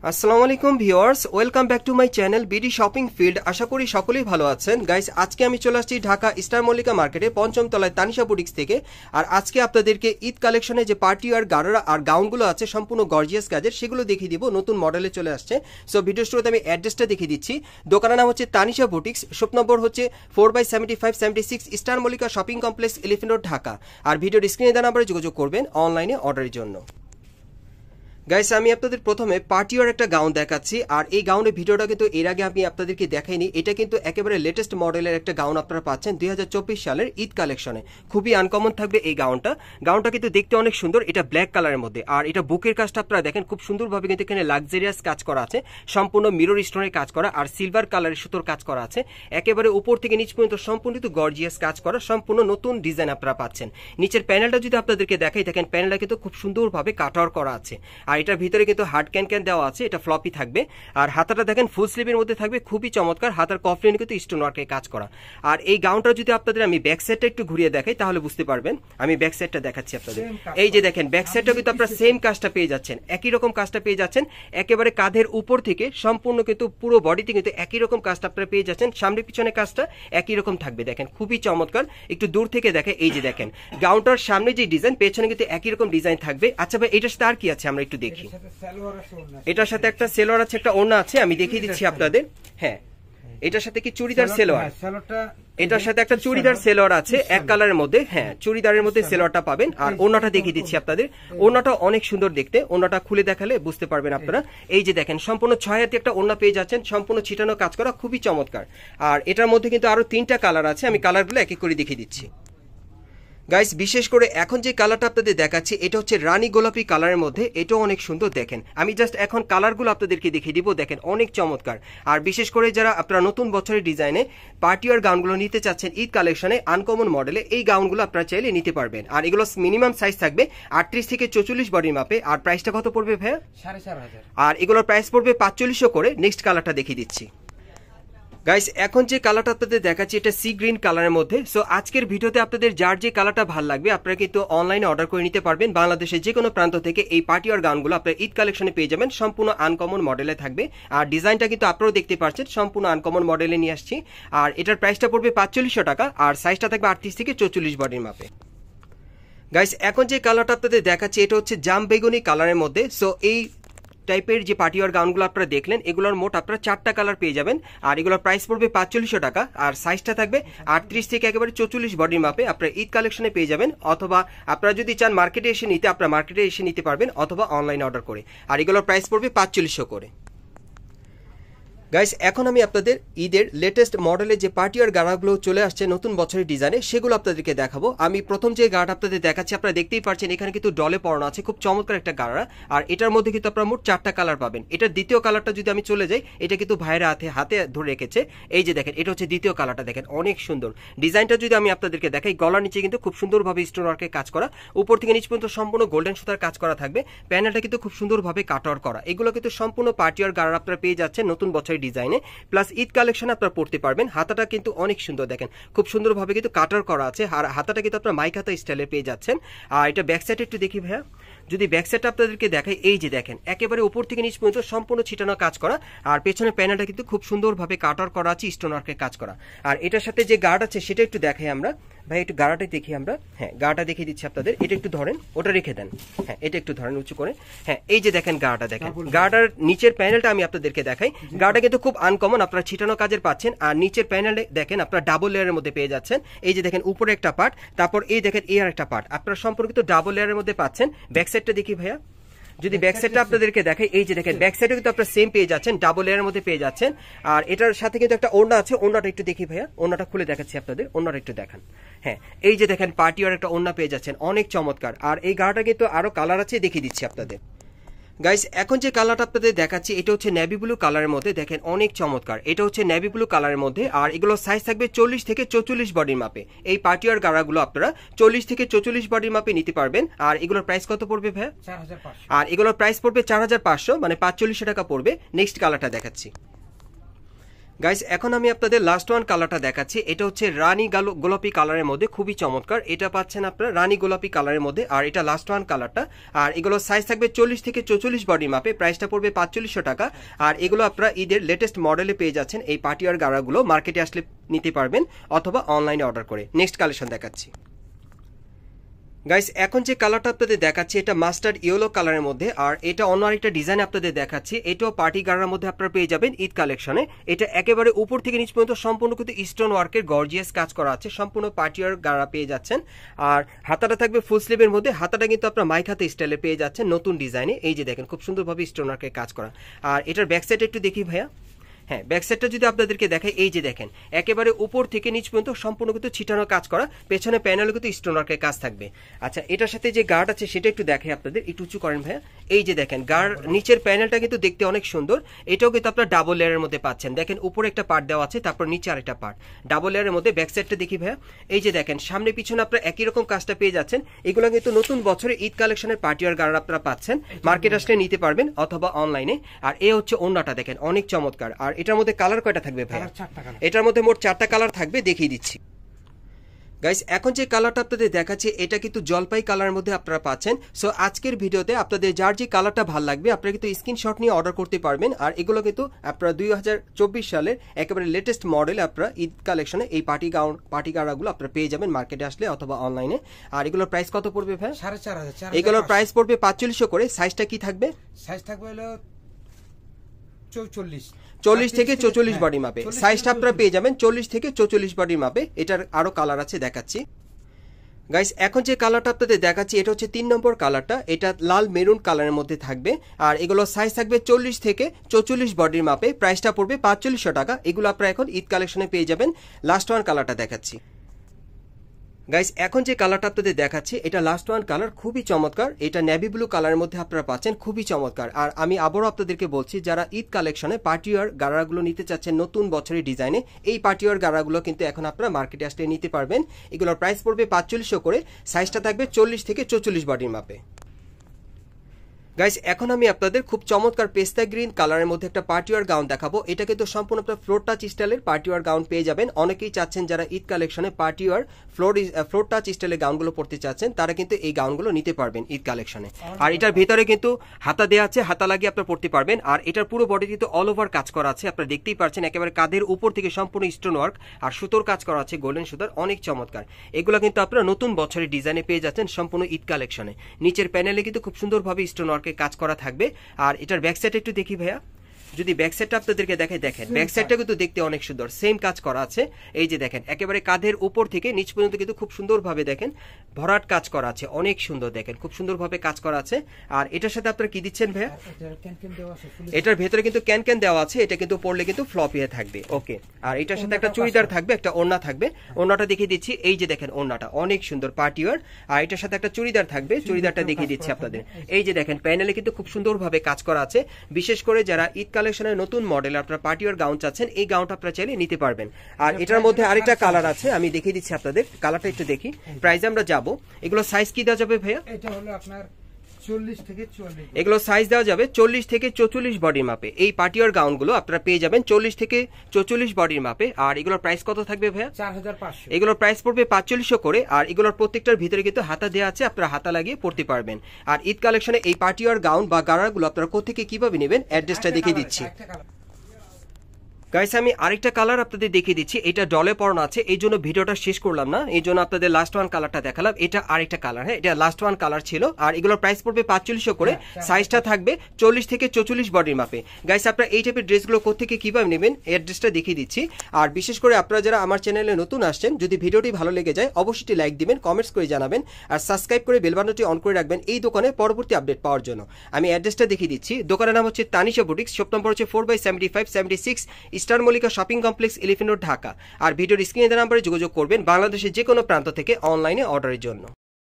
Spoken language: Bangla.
আসসালামু আলাইকুম viewers, welcome back to my channel BD shopping field. আশা করি সকলেই ভালো আছেন। গাইস, আজকে আমি চলে আসছি ঢাকা স্টার মল্লিকা মার্কেটে পঞ্চম তলায় তানিশা বুটিক্স থেকে। আর আজকে আপনাদেরকে ঈদ কালেকশনে যে পার্টি আর গারারা আর গাউনগুলো আছে সম্পূর্ণ গর্জিয়াস কাজের, সেগুলো দেখিয়ে দিব। নতুন মডেলে চলে আসছে। সো ভিডিও শুরুতে আমি অ্যাড্রেসটা দেখিয়ে দিচ্ছি। দোকানের নাম হচ্ছে তানিশা বুটিক্স, শপ নম্বর হচ্ছে 4/75-76 star Mallika shopping complex, elephant road, Dhaka. আর ভিডিওর স্ক্রিনে দেওয়া নাম্বারে যোগাযোগ করবেন অনলাইনে অর্ডারের জন্য। গাইস, আমি আপনাদের প্রথমে পার্টিওয়ার একটা গাউন দেখাচ্ছি। আর এই গাউনের ভিডিওটা কিন্তু এর আগে আমি আপনাদেরকে দেখাইনি। এটা কিন্তু একেবারে লেটেস্ট মডেলের একটা গাউন আপনারা পাচ্ছেন 2024 সালের ঈদ কালেকশনে। খুবই আনকমন থাকবে এই গাউনটা কিন্তু দেখতে অনেক সুন্দর। এটা ব্ল্যাক কালারের মধ্যে। আর এটা বুকের কাজটা আপনারা দেখেন খুব সুন্দরভাবে কিন্তু এখানে লাক্সারিয়াস কাজ করা আছে, সম্পূর্ণ মিরর স্টোনের কাজ করা আর সিলভার কালারের সুতোর কাজ করা আছে। একেবারে উপর থেকে নিচ পর্যন্ত সম্পূর্ণ গর্জিয়াস কাজ করা, সম্পূর্ণ নতুন ডিজাইন আপনারা পাচ্ছেন। নিচের প্যানেলটা যদি আপনাদেরকে দেখাই, দেখেন প্যানেলটা কিন্তু খুব সুন্দরভাবে কাট আউট করা আছে। আর এটার ভিতরে কিন্তু হার্ড ক্যান দেওয়া আছে, এটা ফ্লপি থাকবে। আর হাতাটা দেখেন ফুল স্লিভের মধ্যে থাকবে, খুবই চমৎকার। হাতার কফলিনে কিন্তু স্টোন ওয়ার্কের কাজ করা। আর এই গাউনটা যদি আপনাদের আমি ব্যাক সাইডটা একটু ঘুরিয়ে দেখাই তাহলে বুঝতে পারবেন। আমি ব্যাক সাইডটা দেখাচ্ছি আপনাদের। এই যে দেখেন ব্যাক সাইডটা কিন্তু আপনারা সেম কাজটা পেয়ে যাচ্ছেন, একই রকম কাজটা পেয়ে যাচ্ছেন। একেবারে কাঁধের উপর থেকে সম্পূর্ণ কিন্তু পুরো বডিতে কিন্তু একই রকম কাজটা আপনারা পেয়ে যাচ্ছেন। সামনে পিছনে কাজটা একই রকম থাকবে, দেখেন খুবই চমৎকার। একটু দূর থেকে দেখে, এই যে দেখেন গাউনটার সামনে যে ডিজাইন, পেছনে কিন্তু একই রকম ডিজাইন থাকবে। আচ্ছা ভাই, এটার সাথে আর কি আছে আমরা একটু দেখি। এটার সাথে একটা সেলোয়ার আছে, একটা ওড়না আছে, আমি দেখিয়ে দিচ্ছি আপনাদের। হ্যাঁ, এটার সাথে কি চুড়িদার সেলোয়ার, এটার সাথে একটা চুড়িদার সেলোয়ার আছে এক কালারের মধ্যে। হ্যাঁ, চুড়িদারের মধ্যে সেলোয়ারটা পাবেন। আর ওড়নাটা দেখিয়ে দিচ্ছি আপনাদের। ওড়নাটা অনেক সুন্দর দেখতে, ওড়নাটা খুলে দেখালে বুঝতে পারবেন আপনারা। এই যে দেখেন সম্পূর্ণ 6 হাতে একটা ওড়না পেয়ে যাচ্ছেন, সম্পূর্ণ ছিটানো কাজ করা, খুবই চমৎকার। আর এটার মধ্যে কিন্তু আরো 3টা কালার আছে, আমি কালারগুলো এক এক করে দেখিয়ে দিচ্ছি। গাইস, বিশেষ করে এখন যে কালারটা আপনাদের দেখাচ্ছি এটা হচ্ছে রানী গোলাপি কালারের মধ্যে। এটাও অনেক সুন্দর, দেখেন আমি জাস্ট এখন কালারগুলো আপনাদেরকে দেখিয়ে দিব। দেখেন অনেক চমৎকার। আর বিশেষ করে যারা আপনারা নতুন বছরের ডিজাইনে পার্টিওয়ার গাউনগুলো নিতে চাচ্ছেন ঈদ কালেকশনে আনকমন মডেলে, এই গাউনগুলো আপনারা চাইলে নিতে পারবেন। আর এগুলো মিনিমাম সাইজ থাকবে 38 থেকে 44 বডির মাপে। আর প্রাইসটা কত পড়বে ভাইয়া? 4,500। আর এগুলোর প্রাইস পড়বে 4500 করে। নেক্সট কালারটা দেখিয়ে দিচ্ছি। গাইস, এখন যে কালারটা আপনাদের দেখাচ্ছি এটা সি গ্রিন কালারের মধ্যে। সো আজকের ভিডিওতে আপনাদের যার যে কালারটা ভালো লাগবে আপনারা কিন্তু অনলাইনে অর্ডার করে নিতে পারবেন। বাংলাদেশের যে কোনো প্রান্ত থেকে এই পার্টিওয়ার গাউনগুলো আপনারা ঈদ কালেকশনে পেয়ে যাবেন, সম্পূর্ণ আনকমন মডেলে থাকবে। আর ডিজাইনটা কিন্তু আপনারাও দেখতে পাচ্ছেন, সম্পূর্ণ আনকমন মডেলে নিয়ে আসছি। আর এটার প্রাইসটা পড়বে 4500 টাকা। আর সাইজটা থাকবে 38 থেকে 44 বডির মাপে। গাইস, এখন যে কালারটা আপনাদের দেখাচ্ছি এটা হচ্ছে জাম বেগুনি কালারের মধ্যে। সো এই টাইপের যে পার্টিওয়ার গাউনগুলো আপনারা দেখলেন, এগুলোর মোট আপনারা 4টা কালার পেয়ে যাবেন। আর এগুলোর প্রাইস পড়বে 4500 টাকা। আর সাইজটা থাকবে 38 থেকে একেবারে 44 বডির মাপে। আপনারা ঈদ কালেকশনে পেয়ে যাবেন, অথবা আপনারা যদি চান মার্কেটে এসে নিতে আপনারা মার্কেটে এসে নিতে পারবেন, অথবা অনলাইনে অর্ডার করে। আর এগুলোর প্রাইস পড়বে 4500 করে। গাইস, এখন আমি আপনাদের ঈদের লেটেস্ট মডেলের যে পার্টিওয়ার গাড়াগুলো চলে আসছে নতুন বছরের ডিজাইনে, সেগুলো আপনাদেরকে দেখাবো। আমি প্রথম যে গাড়া আপনাদের দেখাচ্ছি আপনারা দেখতেই পাচ্ছেন এখানে কিন্তু ডলে পড়ানো আছে, খুব চমৎকার একটা গাড়া। আর এটার মধ্যে কিন্তু আপনারা মোট 4টা কালার পাবেন। এটার দ্বিতীয় কালারটা যদি আমি চলে যাই, এটা কিন্তু ভাইয়েরা হাতে ধরে রেখেছে। এই যে দেখেন, এটা হচ্ছে দ্বিতীয় কালারটা, দেখেন অনেক সুন্দর ডিজাইনটা। যদি আমি আপনাদেরকে দেখাই, গলার নিচে কিন্তু খুব সুন্দরভাবে স্টোন ওয়ার্কের কাজ করা, উপর থেকে নিচ পর্যন্ত সম্পূর্ণ গোল্ডেন সুতার কাজ করা থাকবে। প্যানেলটা কিন্তু খুব সুন্দরভাবে কাট আউট করা। এগুলো কিন্তু সম্পূর্ণ পার্টিওয়ার গাড়া আপনারা পেয়ে যাচ্ছেন নতুন বছরের ডিজাইনে, প্লাস ঈদ কালেকশন আপনারা পড়তে পারবেন। হাতাটা কিন্তু অনেক সুন্দর, দেখেন খুব সুন্দরভাবে কিন্তু কাটার করা আছে। আর হাতাটা কিন্তু আপনারা মাইক হাতা স্টাইলে পেয়ে যাচ্ছেন। আর এটা ব্যাক সাইডে একটু দেখি ভাইয়া, যদি ব্যাক সাইডটা আপনাদেরকে দেখাই, এই যে দেখেন একেবারে উপর থেকে নিচ পর্যন্ত সম্পূর্ণ ছিটানো কাজ করা। আর পেছনের প্যানেলটা কিন্তু খুব সুন্দরভাবে কাটার করা আছে, স্টোন ওয়ার্কের কাজ করা। আর এটার সাথে যে গার্ড আছে সেটা একটু দেখাই আমরা। ভাই একটু গাড়াটাই দেখি আমরা। হ্যাঁ, গাড়াটা দেখিয়ে দিচ্ছি আপনাদের। এটা একটু ধরেন, ওটা রেখে দেন। হ্যাঁ, এটা একটু ধরেন উঁচু করে। হ্যাঁ, এই যে দেখেন গাড়াটা দেখেন। গাড়ার নিচের প্যানেলটা আমি আপনাদেরকে দেখাই। গাড়াটা কিন্তু খুব আনকমন, আপনারা ছিটানো কাজের পাচ্ছেন। আর নিচের প্যানেলে দেখেন আপনারা ডাবল লেয়ারের মধ্যে পেয়ে যাচ্ছেন। এই যে দেখেন উপরে একটা পার্ট, তারপর এই দেখেন এই আর একটা পার্ট, আপনারা সম্পর্কিত ডাবল লেয়ারের মধ্যে পাচ্ছেন। ব্যাক সাইডটা দেখি ভাইয়া, যদি ব্যাক সাইডটা আপনাদেরকে দেখাই, এই যে দেখেন ব্যাক সাইডে কিন্তু আপনারা সেম পেয়ে যাচ্ছেন, ডাবল লেয়ারের মধ্যে পেয়ে যাচ্ছেন। আর এটার সাথে কিন্তু একটা ওড়না আছে, ওড়নাটা একটু দেখি ভাইয়া, ওড়নাটা খুলে দেখাচ্ছি আপনাদের, ওড়নাটা একটু দেখান। হ্যাঁ, এই যে দেখেন পার্টিওয়ার একটা ওড়না পেয়ে যাচ্ছেন, অনেক চমৎকার। আর এই গাড়াটা কিন্তু আরো কালার আছে, দেখিয়ে দিচ্ছি আপনাদের। গাইস, এখন যে কালারটা আপনাদের দেখাচ্ছি এটা হচ্ছে নেভি ব্লু কালারের মধ্যে, দেখেন অনেক চমৎকার। এটা হচ্ছে নেভি ব্লু কালারের মধ্যে। আর এগুলো সাইজ থাকবে 40 থেকে 44 বডির মাপে। এই পার্টিওয়ার গাড়াগুলো আপনারা 40 থেকে 44 বডির মাপে নিতে পারবেন। আর এগুলোর প্রাইস কত পড়বে ভাই? 4500। আর এগুলোর প্রাইস পড়বে 4500, মানে 4500 টাকা পড়বে। নেক্সট কালারটা দেখাচ্ছি। গাইস এখন আমি আপনাদের লাস্ট ওয়ান কালারটা দেখাচ্ছি। এটা হচ্ছে রানী গোলাপি কালারের মধ্যে, খুবই চমৎকার। এটা পাচ্ছেন আপনারা রানী গোলাপি কালারের মধ্যে, আর এটা লাস্ট ওয়ান কালারটা। আর এগুলো সাইজ থাকবে 40 থেকে 44 বডি মাপে, প্রাইসটা পড়বে 4500 টাকা। আর এগুলো আপনারা ঈদের লেটেস্ট মডেলে পেয়ে যাচ্ছেন। এই পার্টিওয়ার গাড়াগুলো মার্কেটে আসলে নিতে পারবেন অথবা অনলাইনে অর্ডার করে। নেক্সট কালেকশন দেখাচ্ছি গাইস। এখন যে কালারটা আপনাদের দেখাচ্ছি এটা মাস্টার্ড ইয়েলো কালারের মধ্যে, আর এটা অন্য আরেকটা ডিজাইন আপনাদের দেখাচ্ছি। এটাও পার্টি গাড়ার মধ্যে আপনারা পেয়ে যাবেন ঈদ কালেকশনে। এটা একেবারে উপর থেকে নিচ পর্যন্ত সম্পূর্ণ কিন্তু স্টোন ওয়ার্কের গর্জিয়াস কাজ করা আছে, সম্পূর্ণ পার্টিওয়ার গাড়া পেয়ে যাচ্ছেন। আর হাতাটা থাকবে ফুল স্লিভের মধ্যে, হাতাটা কিন্তু আপনারা মাইক হাতে স্টাইলে পেয়ে যাচ্ছেন নতুন ডিজাইনে। এই যে দেখেন খুব সুন্দরভাবে স্টোন ওয়ার্কের কাজ করা। আর এটার ব্যাক সাইড একটু দেখি ভাইয়া। হ্যাঁ, ব্যাক সাইডটা যদি আপনাদেরকে দেখাই, এই যে দেখেন একেবারে উপর থেকে নিচ পর্যন্ত সম্পূর্ণ কিন্তু ছিটানো কাজ করা, পেছনে প্যানেলে কিন্তু স্টোন ওয়ার্কের কাজ থাকবে। আচ্ছা, এটার সাথে যে গার্ড আছে সেটা একটু দেখাই আপনাদের, একটু উঁচু করেন ভাইয়া। এই যে দেখেন গার্ড নিচের প্যানেলটা কিন্তু দেখতে অনেক সুন্দর। এটাও কিন্তু আপনার ডাবল লেয়ারের মধ্যে পাচ্ছেন। দেখেন উপরে একটা পার্ট দেওয়া আছে, তারপর নিচে আরেকটা পার্ট ডাবল লেয়ারের মধ্যে। ব্যাক সাইডটা দেখি ভাইয়া। এই যে দেখেন সামনে পিছনে আপনারা একই রকম কাজটা পেয়ে যাচ্ছেন। এগুলো কিন্তু নতুন বছরে ঈদ কালেকশনের পার্টিওয়ার গার্ড আপনারা পাচ্ছেন, মার্কেট আসলে নিতে পারবেন অথবা অনলাইনে। আর এ হচ্ছে ওন্নাটা, দেখেন অনেক চমৎকার। আর এটার মধ্যে কালার কয়টা থাকবে ভাই? এটার মধ্যে মোট 4টা কালার থাকবে, দেখিয়ে দিচ্ছি গাইস। এখন যে কালারটা আপনাদের দেখাচ্ছি এটা কিন্তু জলপাই কালারের মধ্যে আপনারা পাচ্ছেন। সো আজকের ভিডিওতে আপনাদের যার যে কালারটা ভালো লাগবে আপনারা কিন্তু স্ক্রিনশট নিয়ে অর্ডার করতে পারবেন। আর এগুলো কিন্তু আপনারা 2024 সালের একেবারে লেটেস্ট মডেল আপনারা ঈদ কালেকশনে এই পার্টি গাড়াগুলো আপনারা পেয়ে যাবেন মার্কেটে আসলে অথবা অনলাইনে। আর এগুলোর প্রাইস কত পড়বে ভাই? 4500। এগুলোর প্রাইস পড়বে 4500 করে। সাইজটা কি থাকবে? সাইজ থাকবে হলো 40 থেকে 44 বডি মাপে। সাইজটা আপনারা পেয়ে যাবেন 40 থেকে 44 বডি মাপে। এটার আরো কালার আছে, দেখাচ্ছি গাইস। এখন যে কালারটা আপনাদের দেখাচ্ছি এটা হচ্ছে 3 নম্বর কালারটা। এটা লাল মেরুন কালারের মধ্যে থাকবে। আর এগুলো সাইজ থাকবে 40 থেকে 44 বডির মাপে, প্রাইসটা পড়বে 4500 টাকা। এগুলো আপনারা এখন ঈদ কালেকশনে পেয়ে যাবেন। লাস্ট ওয়ান কালারটা দেখাচ্ছি গাইস। এখন যে কালারটা আপনাদের দেখাচ্ছি এটা লাস্ট ওয়ান কালার, খুবই চমৎকার। এটা নেভি ব্লু কালারের মধ্যে আপনারা পাচ্ছেন, খুবই চমৎকার। আর আমি আবারও আপনাদেরকে বলছি যারা ঈদ কালেকশনে পার্টিওয়ার গাড়াগুলো নিতে চাচ্ছেন নতুন বছরের ডিজাইনে, এই পার্টিওয়ার গাড়াগুলো কিন্তু এখন আপনারা মার্কেটে আসলে নিতে পারবেন। এগুলোর প্রাইস পড়বে 4500 করে। সাইজটা থাকবে 40 থেকে 44 বডির মাপে। গাইস এখন আমি আপনাদের খুব চমৎকার পেস্তা গ্রিন কালারের মধ্যে একটা পার্টিওয়ার গাউন দেখাবো। এটা কিন্তু সম্পূর্ণ আপনার ফ্লোর টাচ স্টাইলের পার্টিওয়ার গাউন পেয়ে যাবেন। অনেকেই চাচ্ছেন যারা ঈদ কালেকশনে পার্টিওয়ার ফ্লোর টাচ স্টাইলের গাউনগুলো পড়তে চাচ্ছেন তারা কিন্তু এই গাউনগুলো নিতে পারবেন ঈদ কালেকশনে। আর এটার ভেতরে কিন্তু হাতা দেওয়া আছে, হাতা লাগিয়ে আপনারা পড়তে পারবেন। আর এটার পুরো বডি কিন্তু অল ওভার কাজ করা আছে, আপনারা দেখতেই পাচ্ছেন একেবারে কাঁধের উপর থেকে সম্পূর্ণ স্টোন ওয়ার্ক আর সুতোর কাজ করা আছে, গোল্ডেন সুতার, অনেক চমৎকার। এগুলো কিন্তু আপনারা নতুন বছরের ডিজাইনে পেয়ে যাচ্ছেন সম্পূর্ণ ঈদ কালেকশনে। নিচের প্যানেলে কিন্তু খুব সুন্দরভাবে স্টোন ওয়ার্কের কাজ করা থাকবে। আর এটার ব্যাক সাইড একটু দেখি ভাইয়া। যদি ব্যাক সাইডটা আপনাদেরকে দেখেন ব্যাক সাইডটা কিন্তু দেখতে অনেক সুন্দর, সেম কাজ করা আছে। এই যে দেখেন একেবারে কাঁধের উপর থেকে নিচ পর্যন্ত কিন্তু খুব সুন্দরভাবে দেখেন ভরাট কাজ করা আছে, অনেক সুন্দর, দেখেন খুব সুন্দরভাবে কাজ করা আছে। আর এটার সাথে আপনারা কি দিচ্ছেন ভাইয়া? এটার ভেতরে কিন্তু ক্যান দেওয়া আছে, এটা কিন্তু পরলে কিন্তু ফ্লপ হয়ে থাকবে। ওকে। আর এটার সাথে একটা চুড়িদার থাকবে, একটা ওড়না থাকবে। ওড়নাটা দেখিয়ে দিচ্ছি, এই যে দেখেন ওড়নাটা অনেক সুন্দর পার্টিওয়ার। আর এটার সাথে একটা চুড়িদার থাকবে, চুড়িদারটা দেখিয়ে দিচ্ছি আপনাদের। এই যে দেখেন প্যানেলে কিন্তু খুব সুন্দরভাবে কাজ করা আছে। বিশেষ করে যারা ঈদ কালেকশনের নতুন মডেল আপনারা পার্টিওয়ার গাউন চাচ্ছেন এই গাউনটা আপনারা চাইলে নিতে পারবেন। আর এটার মধ্যে আরেকটা কালার আছে, আমি দেখিয়ে দিচ্ছি আপনাদের। কালারটা একটু দেখি, প্রাইসে আমরা যাব। এগুলো সাইজ কি দেওয়া যাবে ভাইয়া? এটা হলো আপনার 40 থেকে 44। এগুলো সাইজ দেওয়া যাবে 40 থেকে 44 বডির মাপে। এই পার্টিওয়ার গাউনগুলো আপনারা পেয়ে যাবেন 40 থেকে 44 বডির মাপে। আর এগুলোর প্রাইস কত থাকবে ভাইয়া? 4500। এগুলোর প্রাইস পড়বে 4500 করে। আর এগুলোর প্রত্যেকটার ভিতরে কিন্তু হাতা দেওয়া আছে, আপনারা হাতা লাগিয়ে পড়তে পারবেন। আর ঈদ কালেকশনে এই পার্টিওয়ার গাউন বা গাড়াগুলো আপনারা কোথেকে কিভাবে নেবেন অ্যাড্রেসটা দেখিয়ে দিচ্ছি গাইস। আমি আরেকটা কালার আপনাদের দেখিয়ে দিচ্ছি, এটা ডলে পরানো আছে, এই জন্য ভিডিওটা শেষ করলাম না, এই জন্য আপনাদের লাস্ট ওয়ান কালারটা দেখালাম। এটা আরেকটা কালার, হ্যাঁ এটা লাস্ট ওয়ান কালার ছিল। আর এগুলোর প্রাইস পড়বে 4500 করে। সাইজটা থাকবে 40 থেকে 44 বডির মাপে। গাইস আপনারা এই টাইপের ড্রেসগুলো কোথেকে কিভাবে নেবেন অ্যাড্রেসটা দেখিয়ে দিচ্ছি। আর বিশেষ করে আপনারা যারা আমার চ্যানেলে নতুন আসছেন, যদি ভিডিওটি ভালো লেগে যায় অবশ্যই লাইক দিবেন, কমেন্টস করে জানাবেন, আর সাবস্ক্রাইব করে বেল বাটনটি অন করে রাখবেন এই দোকানে পরবর্তী আপডেট পাওয়ার জন্য। আমি অ্যাড্রেসটা দেখিয়ে দিচ্ছি। দোকানের নাম হচ্ছে তানিশা বুটিক্স, শপ নম্বর হচ্ছে 4/75-76 star Mallika shopping complex, elephant road, Dhaka. আর ভিডিওর স্ক্রিনে দেওয়া নম্বরে যোগাযোগ করবেন বাংলাদেশের যে কোনো প্রান্ত থেকে অনলাইনে অর্ডারের জন্য।